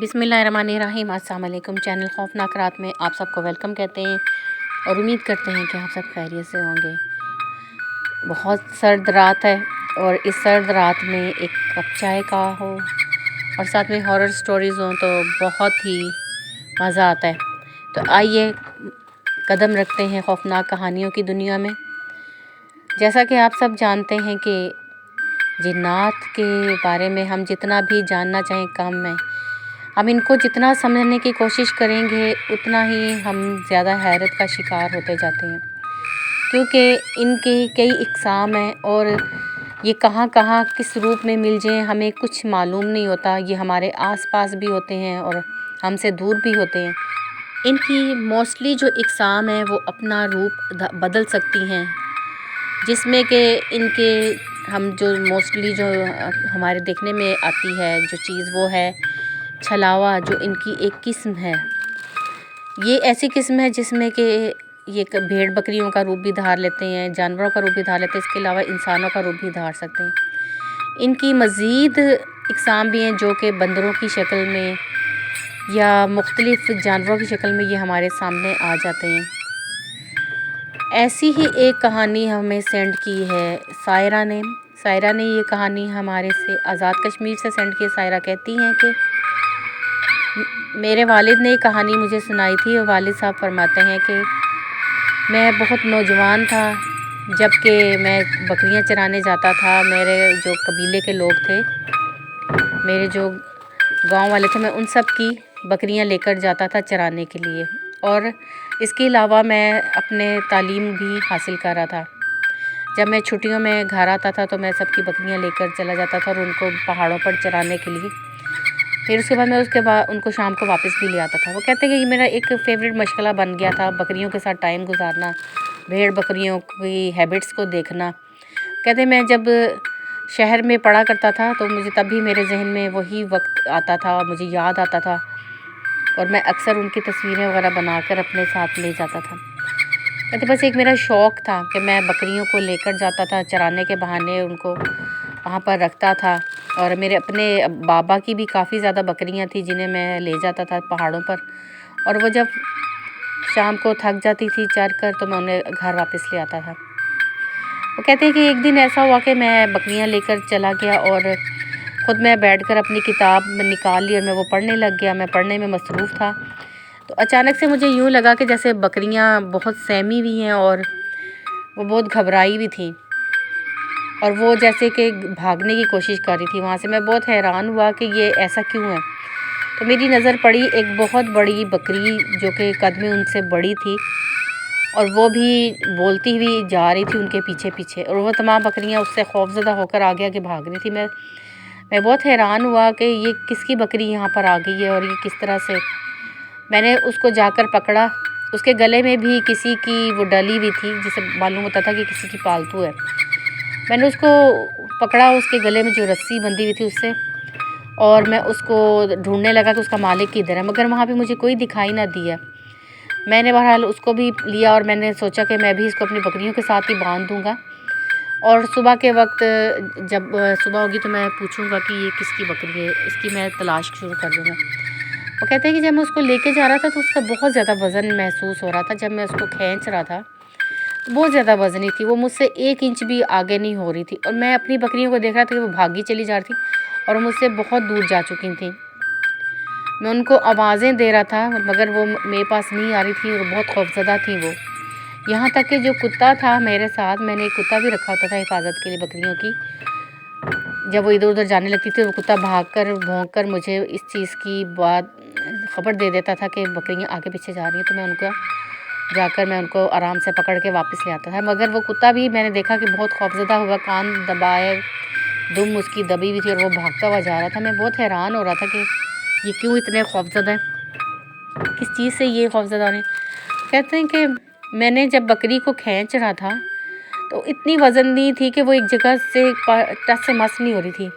बिस्मिल्लाहिर्रहमानिर्रहीम। अस्सलाम वालेकुम। चैनल खौफनाक रात में आप सबको वेलकम कहते हैं और उम्मीद करते हैं कि आप सब खैरियत से होंगे। बहुत सर्द रात है और इस सर्द रात में एक कप चाय का हो और साथ में हॉरर स्टोरीज़ हों तो बहुत ही मज़ा आता है। तो आइए कदम रखते हैं खौफनाक कहानियों की दुनिया में। जैसा कि आप सब जानते हैं कि जिन्नात के बारे में हम जितना भी जानना चाहें कम है। हम इनको जितना समझने की कोशिश करेंगे उतना ही हम ज़्यादा हैरत का शिकार होते जाते हैं, क्योंकि इनके कई इक़साम हैं और ये कहाँ कहाँ किस रूप में मिल जाएं हमें कुछ मालूम नहीं होता। ये हमारे आसपास भी होते हैं और हमसे दूर भी होते हैं। इनकी मोस्टली जो इक़साम हैं वो अपना रूप बदल सकती हैं, जिसमें कि इनके हम जो मोस्टली जो हमारे देखने में आती है जो चीज़ वो है छलावा, जो इनकी एक किस्म है। ये ऐसी किस्म है जिसमें कि ये भेड़ बकरियों का रूप भी धार लेते हैं, जानवरों का रूप भी धार लेते हैं, इसके अलावा इंसानों का रूप भी धार सकते हैं। इनकी मज़ीद इक़साम भी हैं जो कि बंदरों की शक्ल में या मुख्तलिफ़ जानवरों की शक्ल में ये हमारे सामने आ जाते हैं। ऐसी ही एक कहानी हमें सेंड की है सायरा ने। सायरा ने ये कहानी हमारे से आज़ाद कश्मीर से सेंड की। सायरा कहती हैं कि मेरे वालिद ने कहानी मुझे सुनाई थी और वालिद साहब फरमाते हैं कि मैं बहुत नौजवान था जबकि मैं बकरियां चराने जाता था। मेरे जो कबीले के लोग थे, मेरे जो गांव वाले थे, मैं उन सब की बकरियां लेकर जाता था चराने के लिए और इसके अलावा मैं अपने तालीम भी हासिल कर रहा था। जब मैं छुट्टियों में घर आता था तो मैं सबकी बकरियां लेकर चला जाता था और उनको पहाड़ों पर चराने के लिए। फिर उसके बाद उनको शाम को वापस भी ले आता था। वो कहते हैं कि ये मेरा एक फ़ेवरेट मशगला बन गया था, बकरियों के साथ टाइम गुजारना, भेड़ बकरियों की हैबिट्स को देखना। कहते हैं मैं जब शहर में पढ़ा करता था तो मुझे तब भी मेरे जहन में वही वक्त आता था, मुझे याद आता था और मैं अक्सर उनकी तस्वीरें वगैरह बनाकर अपने साथ ले जाता था। कहते बस एक मेरा शौक़ था कि मैं बकरियों को लेकर जाता था चराने के बहाने, उनको वहाँ पर रखता था। और मेरे अपने बाबा की भी काफ़ी ज़्यादा बकरियां थी जिन्हें मैं ले जाता था पहाड़ों पर, और वो जब शाम को थक जाती थी चर कर तो मैं उन्हें घर वापस ले आता था। वो कहते हैं कि एक दिन ऐसा हुआ कि मैं बकरियां लेकर चला गया और ख़ुद मैं बैठकर अपनी किताब निकाल ली और मैं वो पढ़ने लग गया। मैं पढ़ने में मसरूफ़ था तो अचानक से मुझे यूँ लगा कि जैसे बकरियां बहुत सहमी हुई हैं और वो बहुत घबराई हुई थी और वो जैसे कि भागने की कोशिश कर रही थी वहाँ से। मैं बहुत हैरान हुआ कि ये ऐसा क्यों है। तो मेरी नज़र पड़ी एक बहुत बड़ी बकरी जो कि कद में उनसे बड़ी थी और वो भी बोलती हुई जा रही थी उनके पीछे पीछे, और वो तमाम बकरियाँ उससे खौफज़दा होकर आगे आगे भाग रही थी। मैं बहुत हैरान हुआ कि ये किसकी बकरी यहाँ पर आ गई है और ये किस तरह से। मैंने उसको जाकर पकड़ा। उसके गले में भी किसी की वो डली हुई थी जिसे मालूम होता था कि किसी की पालतू है। मैंने उसको पकड़ा, उसके गले में जो रस्सी बंधी हुई थी उससे, और मैं उसको ढूंढने लगा कि उसका मालिक किधर है, मगर वहाँ पे मुझे कोई दिखाई ना दिया। मैंने बहरहाल उसको भी लिया और मैंने सोचा कि मैं भी इसको अपनी बकरियों के साथ ही बांध दूँगा और सुबह के वक्त जब सुबह होगी तो मैं पूछूंगा कि ये किसकी बकरी है, इसकी मैं तलाश शुरू कर दूँगा। वो कहते हैं कि जब मैं उसको लेके जा रहा था तो उसका बहुत ज़्यादा वज़न महसूस हो रहा था। जब मैं उसको खींच रहा था बहुत ज़्यादा वज़नी थी, वो मुझसे 1 इंच भी आगे नहीं हो रही थी और मैं अपनी बकरियों को देख रहा था कि वो भागी चली जा रही थी और मुझसे बहुत दूर जा चुकी थी। मैं उनको आवाज़ें दे रहा था मगर वो मेरे पास नहीं आ रही थी और बहुत खौफज़दा थी वो। यहाँ तक कि जो कुत्ता था मेरे साथ, मैंने एक कुत्ता भी रखा होता था हिफाजत के लिए बकरियों की, जब वो इधर उधर जाने लगती थी वो कुत्ता भाग कर भौंक कर मुझे इस चीज़ की बात ख़बर दे देता था कि बकरियाँ आगे पीछे जा रही हैं। तो मैं उनको आराम से पकड़ के वापस ले आता था। मगर वो कुत्ता भी मैंने देखा कि बहुत खौफज़दा हुआ, कान दबाए, दुम उसकी दबी हुई थी और वो भागता हुआ जा रहा था। मैं बहुत हैरान हो रहा था कि ये क्यों इतने खौफज़दा हैं, किस चीज़ से ये खौफज़दा हो रहे हैं। कहते हैं कि मैंने जब बकरी को खींच रहा था तो इतनी वज़न नहीं थी कि वो एक जगह से टस से मस नहीं हो रही थी।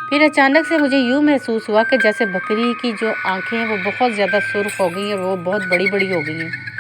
फिर अचानक से मुझे यूँ महसूस हुआ कि जैसे बकरी की जो आँखें हैं वो बहुत ज़्यादा सुर्ख हो गई हैं और वो बहुत बड़ी बड़ी हो गई हैं।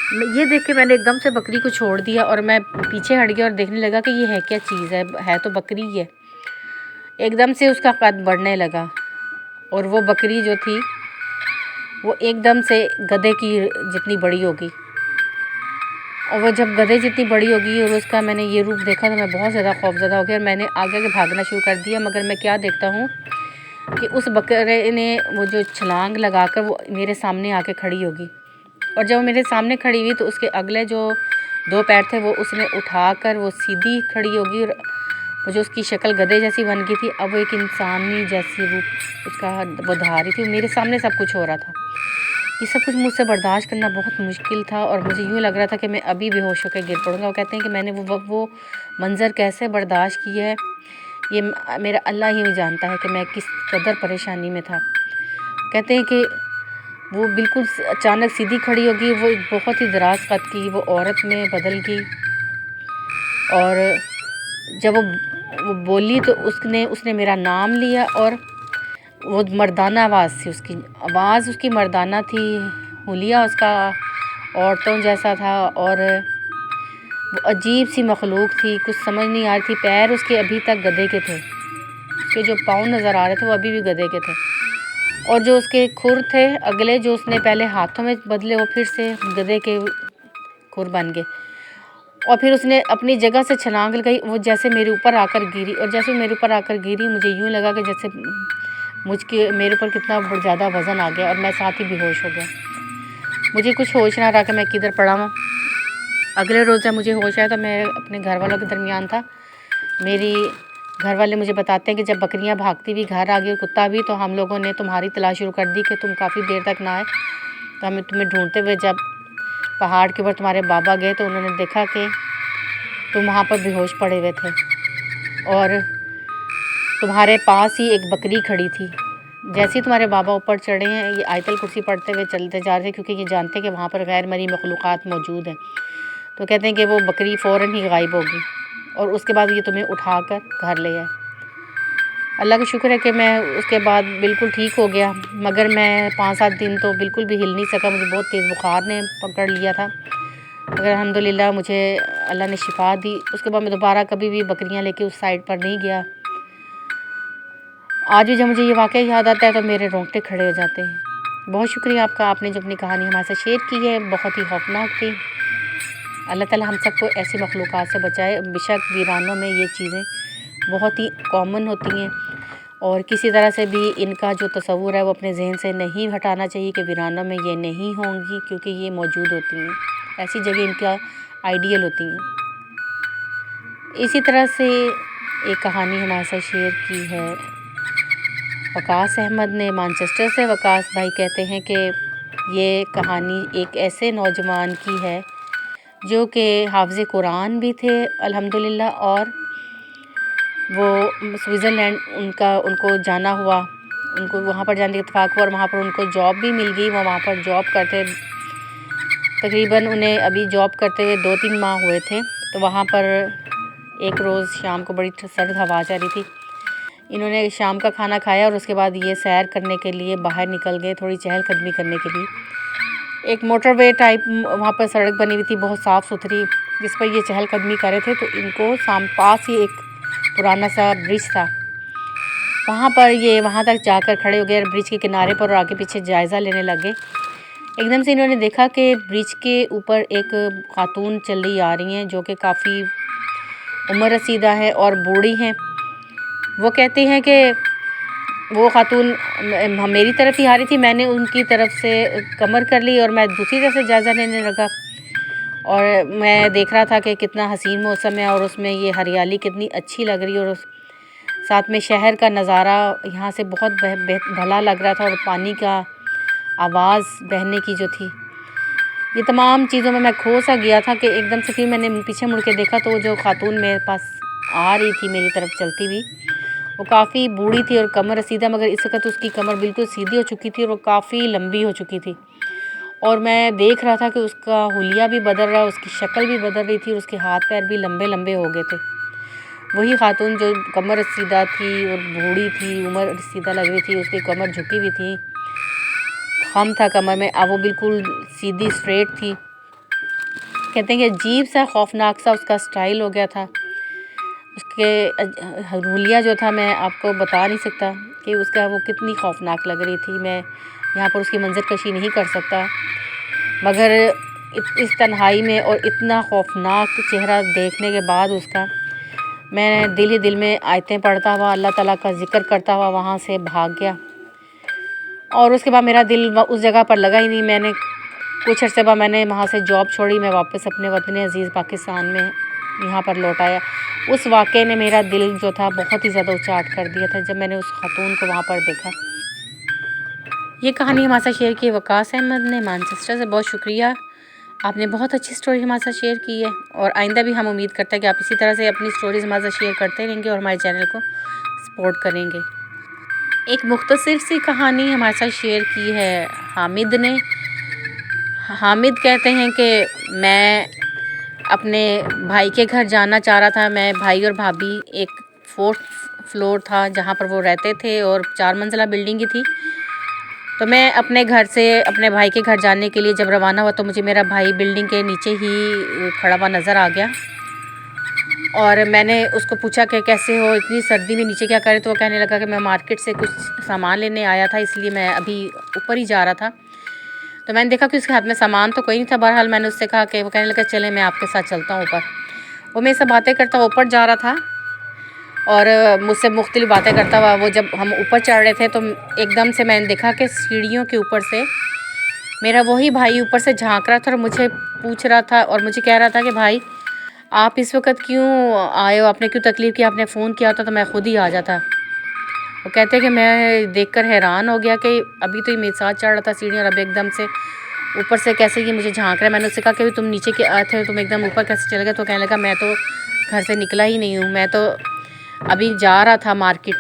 ये देख के मैंने एकदम से बकरी को छोड़ दिया और मैं पीछे हट गया और देखने लगा कि ये है क्या चीज़ है तो बकरी है। एकदम से उसका कद बढ़ने लगा और वो बकरी जो थी वो एकदम से गधे की जितनी बड़ी होगी। और वो जब गधे जितनी बड़ी होगी और उसका मैंने ये रूप देखा तो मैं बहुत ज़्यादा खौफज़दा हो गया और मैंने आगे के भागना शुरू कर दिया। मगर मैं क्या देखता हूँ कि उस बकरे ने वो जो छलांग लगाकर वो मेरे सामने आके खड़ी होगी। और जब वो मेरे सामने खड़ी हुई तो उसके अगले जो 2 पैर थे वो उसने उठाकर वो सीधी खड़ी होगी और वो जो उसकी शक्ल गधे जैसी बन गई थी, अब वो एक इंसानी जैसी रूप उसका वो धार रही थी। मेरे सामने सब कुछ हो रहा था। ये सब कुछ मुझसे बर्दाश्त करना बहुत मुश्किल था और मुझे यूँ लग रहा था कि मैं अभी बेहोश होकर गिर पड़ूँगा। वो कहते हैं कि मैंने वो मंज़र कैसे बर्दाश्त किया है, ये मेरा अल्लाह ही जानता है कि मैं किस कदर परेशानी में था। कहते हैं कि वो बिल्कुल अचानक सीधी खड़ी होगी, वो एक बहुत ही दराज कद की वो औरत में बदल गई। और जब वो बोली तो उसने मेरा नाम लिया और वो मर्दाना आवाज़ थी, उसकी आवाज़ उसकी मर्दाना थी, हुलिया उसका औरतों जैसा था और वो अजीब सी मखलूक थी, कुछ समझ नहीं आ रही थी। पैर उसके अभी तक गधे के थे, उसके जो पाँव नज़र आ रहे थे वो अभी भी गधे के थे और जो उसके खुर थे अगले जो उसने पहले हाथों में बदले वो फिर से गधे के खुर बन गए। और फिर उसने अपनी जगह से छलांग लगाई, वो जैसे मेरे ऊपर आकर गिरी और जैसे मेरे ऊपर आकर गिरी मुझे यूँ लगा कि जैसे मेरे ऊपर कितना ज़्यादा वज़न आ गया और मैं साथ ही बेहोश हो गया। मुझे कुछ होश ना रहा कि मैं किधर पड़ा हूँ। अगले रोज़ जब मुझे होश आया तो मैं अपने घर वालों के दरमियान था। मेरी घर वाले मुझे बताते हैं कि जब बकरियां भागती हुई घर आ गई और कुत्ता भी, तो हम लोगों ने तुम्हारी तलाश शुरू कर दी कि तुम काफ़ी देर तक ना आए। तो हमें तुम्हें ढूंढते हुए जब पहाड़ के ऊपर तुम्हारे बाबा गए तो उन्होंने देखा कि तुम वहाँ पर बेहोश पड़े हुए थे और तुम्हारे पास ही एक बकरी खड़ी थी। जैसे ही तुम्हारे बाबा ऊपर चढ़े हैं ये आयतल कुर्सी पढ़ते हुए चलते जा रहे हैं, क्योंकि ये जानते हैं कि वहाँ पर गैर मरी मखलूक़ात मौजूद हैं। तो कहते हैं कि वो बकरी फ़ौरन ही गायब होगी और उसके बाद ये तुम्हें उठाकर घर ले आए। अल्लाह का शुक्र है कि मैं उसके बाद बिल्कुल ठीक हो गया, मगर मैं 5-7 दिन तो बिल्कुल भी हिल नहीं सका। मुझे बहुत तेज़ बुखार ने पकड़ लिया था, मगर अल्हम्दुलिल्लाह मुझे अल्लाह ने शिफा दी। उसके बाद मैं दोबारा कभी भी बकरियां लेके उस साइड पर नहीं गया। आज भी जब मुझे ये वाक़या याद आता है तो मेरे रोंगटे खड़े हो जाते हैं। बहुत शुक्रिया आपका, आपने जो अपनी कहानी हमारे साथ शेयर की है बहुत ही खौफनाक थी। अल्लाह ताला हम सबको ऐसी मखलूक़ात से बचाए। बेशक वीरानों में ये चीज़ें बहुत ही कॉमन होती हैं और किसी तरह से भी इनका जो तसव्वुर है वो अपने जहन से नहीं हटाना चाहिए कि वीरानों में ये नहीं होंगी, क्योंकि ये मौजूद होती हैं, ऐसी जगह इनका आइडियल होती हैं। इसी तरह से एक कहानी हमारे साथ शेयर की है वकास अहमद ने मैनचेस्टर से। वकास भाई कहते हैं कि ये कहानी एक ऐसे नौजवान की है जो कि हाफ़िज़ कुरान भी थे अल्हम्दुलिल्लाह, और वो स्विट्ज़रलैंड उनको जाना हुआ, उनको वहाँ पर जाने का इत्तेफाक हुआ और वहाँ पर उनको जॉब भी मिल गई। वो वहाँ पर जॉब करते, तकरीबन उन्हें अभी जॉब करते हुए 2-3 माह हुए थे। तो वहाँ पर एक रोज़ शाम को बड़ी सर्द हवा चल रही थी। इन्होंने शाम का खाना खाया और उसके बाद ये सैर करने के लिए बाहर निकल गए, थोड़ी चहलकदमी करने के लिए। एक मोटरवे टाइप वहाँ पर सड़क बनी हुई थी बहुत साफ़ सुथरी, जिस पर ये चहलकदमी कर रहे थे। तो इनको पास ही एक पुराना सा ब्रिज था, वहाँ पर ये वहाँ तक जाकर खड़े हो गए ब्रिज के किनारे पर और आगे पीछे जायज़ा लेने लगे। एकदम से इन्होंने देखा कि ब्रिज के ऊपर एक खातून चली आ रही हैं जो कि काफ़ी उम्र रसीदा है और बूढ़ी हैं। वो कहती हैं कि वो खातून मेरी तरफ ही आ रही थी, मैंने उनकी तरफ से कमर कर ली और मैं दूसरी तरफ से जायज़ा लेने लगा और मैं देख रहा था कि कितना हसीन मौसम है और उसमें ये हरियाली कितनी अच्छी लग रही है और साथ में शहर का नज़ारा यहाँ से बहुत भला लग रहा था और पानी का आवाज़ बहने की जो थी, ये तमाम चीज़ों में मैं खो सा गया था कि एकदम से फिर मैंने पीछे मुड़ के देखा तो वो जो खातून मेरे पास आ रही थी मेरी तरफ चलती हुई, वो काफ़ी बूढ़ी थी और कमर रसीदा, मगर इस वक्त उसकी कमर बिल्कुल सीधी हो चुकी थी और वो काफ़ी लंबी हो चुकी थी। और मैं देख रहा था कि उसका हुलिया भी बदल रहा, उसकी शक्ल भी बदल रही थी और उसके हाथ पैर भी लंबे लंबे हो गए थे। वही खातून जो कमर रसीदा थी और बूढ़ी थी, उम्र रसीदा लग रही थी, उसकी कमर झुकी हुई थी, खम था कमर में, अब वो बिल्कुल सीधी स्ट्रेट थी। कहते हैं कि अजीब सा खौफनाक सा उसका स्टाइल हो गया था। उसके हुलिया जो था मैं आपको बता नहीं सकता कि उसका वो कितनी खौफनाक लग रही थी। मैं यहाँ पर उसकी मंजर कशी नहीं कर सकता, मगर इस तन्हाई में और इतना खौफनाक चेहरा देखने के बाद उसका, मैं दिल ही दिल में आयतें पढ़ता हुआ अल्लाह ताला का ज़िक्र करता हुआ वहाँ से भाग गया। और उसके बाद मेरा दिल उस जगह पर लगा ही नहीं। मैंने कुछ अर्से बाद मैंने वहाँ से जॉब छोड़ी, मैं वापस अपने वतन अज़ीज़ पाकिस्तान में यहाँ पर लौट आया। उस वाक़े ने मेरा दिल जो था बहुत ही ज़्यादा उचाट कर दिया था जब मैंने उस खातून को वहाँ पर देखा। ये कहानी हमारे साथ शेयर की वकास अहमद ने मैनचेस्टर से। बहुत शुक्रिया, आपने बहुत अच्छी स्टोरी हमारे साथ शेयर की है, और आइंदा भी हम उम्मीद करते हैं कि आप इसी तरह से अपनी स्टोरीज़ हमारे साथ शेयर करते रहेंगे और हमारे चैनल को सपोर्ट करेंगे। एक मुख्तसर सी कहानी हमारे साथ शेयर की है हामिद ने। हामिद कहते हैं कि मैं अपने भाई के घर जाना चाह रहा था। मैं, भाई और भाभी, एक 4th फ्लोर था जहाँ पर वो रहते थे और 4 मंजिला बिल्डिंग ही थी। तो मैं अपने घर से अपने भाई के घर जाने के लिए जब रवाना हुआ तो मुझे मेरा भाई बिल्डिंग के नीचे ही खड़ा हुआ नज़र आ गया, और मैंने उसको पूछा कि कैसे हो, इतनी सर्दी में नीचे क्या करे। तो वो कहने लगा कि मैं मार्केट से कुछ सामान लेने आया था, इसलिए मैं अभी ऊपर ही जा रहा था। तो मैंने देखा कि उसके हाथ में सामान तो कोई नहीं था। बहरहाल मैंने उससे कहा कि, वो कहने लगा चले मैं आपके साथ चलता हूँ ऊपर। वो मेरे से बातें करता ऊपर जा रहा था और मुझसे मुख्तलिफ बातें करता हुआ वो, जब हम ऊपर चढ़ रहे थे तो एकदम से मैंने देखा कि सीढ़ियों के ऊपर से मेरा वही भाई ऊपर से झांक रहा था और मुझे पूछ रहा था और मुझे कह रहा था कि भाई आप इस वक्त क्यों आए हो, आपने क्यों तकलीफ़ की, आपने फ़ोन किया होता तो मैं ख़ुद ही आ जाता। वो कहते हैं कि मैं देखकर हैरान हो गया कि अभी तो ये मेरे साथ चढ़ रहा था सीढ़ी और अब एकदम से ऊपर से कैसे ये मुझे झांक रहा है। मैंने उससे कहा कि तुम नीचे के आए थे, तुम एकदम ऊपर कैसे चले गए। तो कहने लगा मैं तो घर से निकला ही नहीं हूँ, मैं तो अभी जा रहा था मार्केट।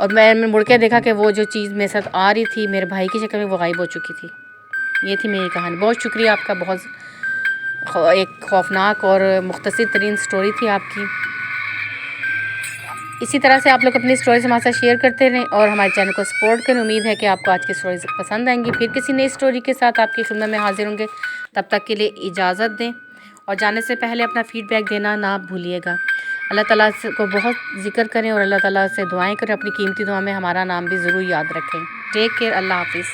और मैंने मुड़ के देखा कि वो जो चीज़ मेरे साथ आ रही थी मेरे भाई की शक्ल में, वो गायब हो चुकी थी। ये थी मेरी कहानी। बहुत शुक्रिया आपका, बहुत एक खौफनाक और मुख्तसर तरीन स्टोरी थी आपकी। इसी तरह से आप लोग अपनी स्टोरीज हमारे साथ शेयर करते रहें और हमारे चैनल को सपोर्ट करें। उम्मीद है कि आपको आज की स्टोरीज पसंद आएंगी। फिर किसी नई स्टोरी के साथ आपकी खिदमत में हाजिर होंगे। तब तक के लिए इजाज़त दें, और जाने से पहले अपना फ़ीडबैक देना ना भूलिएगा। अल्लाह ताला को बहुत ज़िक्र करें और अल्लाह ताला से दुआएं करें। अपनी कीमती दुआ में हमारा नाम भी ज़रूर याद रखें। टेक केयर, अल्लाह हाफिज़।